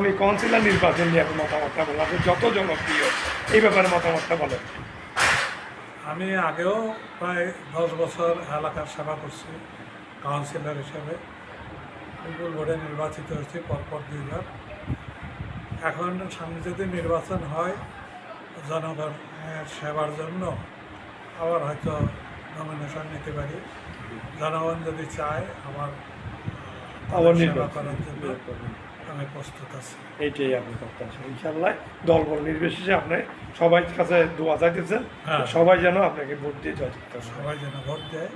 আমি কাউন্সিলর নির্বাচন নিয়ে আপনার মতামতটা বলেন, আপনি যত জনপ্রিয় এই ব্যাপারে মতামতটা বলেন। আমি আগেও প্রায় 10 বছর এলাকার সেবা করছি কাউন্সিলর হিসেবে। বিপুল ভোটে নির্বাচিত হয়েছি পরপর 2বার। এখন সামনে যদি নির্বাচন হয় জনগণের সেবার জন্য আবার হয়তো নমিনেশন নিতে পারি। জনগণ যদি চায় আবার আবার সেবা নির্বাচন করার জন্য আমি প্রস্তুত আছি। এইটাই আপনি প্রত্যাশা ইনশাল্লাহ দল বল নির্বিশেষে আপনি সবাই কাছে দোয়া চাইতেছেন, হ্যাঁ। সবাই যেন আপনাকে ভোট দিয়ে জয়যুক্ত করে। সবাই যেন ভোট দেয়,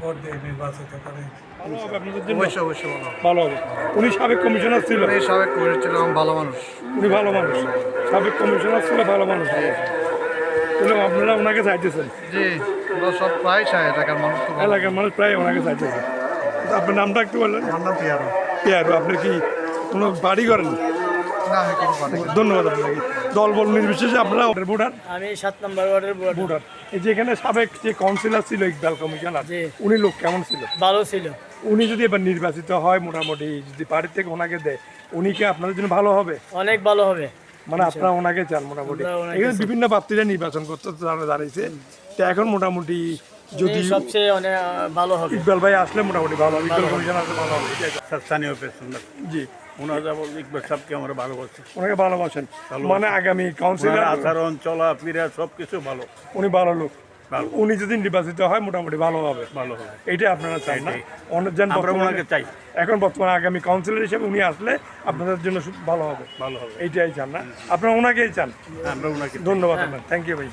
ভোট দিয়ে নির্বাচিত করে। ভালো হবে আপনাদের জন্য, অবশ্যই অবশ্যই ভালো। ভালো হবে। উনি সাবেক কমিশনার ছিল, উনি সাবেক করেছিলাম ভালো মানুষ। উনি ভালো মানুষ, সাবেক কমিশনার ছিল, ভালো মানুষ। তাহলে আপনারা ওনাকে চাইতেছেন, জি, আমরা সব প্রায় চাই এলাকার মানুষ তো ভালো। এলাকার মানুষ প্রায় ওনাকে চাইতেছে। আপনার নামটা একটু বললেন? আমার নাম পিয়ারো। পেয়ারু, আপনি কি কোনো বাড়ি করেন? না, আমি কোনো পারি না। ধন্যবাদ আপনাকে। দল বল নির্বিশেষে আপনারা ভোটার আমি 7 নম্বর ওয়ার্ডের ভোটার। এই যে এখানে সাবেক যে কাউন্সিলর ছিল ইকবাল কমিশনার, জি। উনি লোক কেমন ছিল? ভালো ছিল। উনি যদি এবার নির্বাচিত হয়, মোটামুটি যদি পার্টি থেকে ওনাকে দেয়, উনি কি আপনাদের জন্য ভালো হবে? অনেক ভালো হবে। মানে আপনারা ওনাকে চান মোটামুটি? আমরা ওনাকে এখানে চাই। বিভিন্ন প্রার্থীরা নির্বাচন করতে দাঁড়িয়েছে, তো এখন মোটামুটি যদি উনি সবচেয়ে অনেক ভালো হবে। ইকবাল ভাই আসলে মোটামুটি ভালো হবে, ইকবাল কমিশন আসলে ভালো হবে। স্থানীয় প্রেসিডেন্ট জি, ওনারা যেমন ইকবাল সাহেবকে আমরা ভালোবাসি। ওনাকে ভালোবাসেন, মানে আগামী কাউন্সিলর ওনার আচরণ চলাফেরা সব কিছু ভালো উনি ভালো লোক। ভালো। উনি যদি নির্বাচিত হয় মোটামুটি ভালো হবে, ভালো হবে। এইটাই আপনারা চান না? এটাই। অনেকজন আমরা ওনাকে চাই। এখন বর্তমানে আগামী কাউন্সিলর হিসেবে উনি আসলে আপনাদের জন্য ভালো হবে, ভালো হবে। এইটাই চান না? আপনারা ওনাকেই চান? আমরা ওনাকে ধন্যবাদ আপনার, থ্যাংক ইউ ভাই।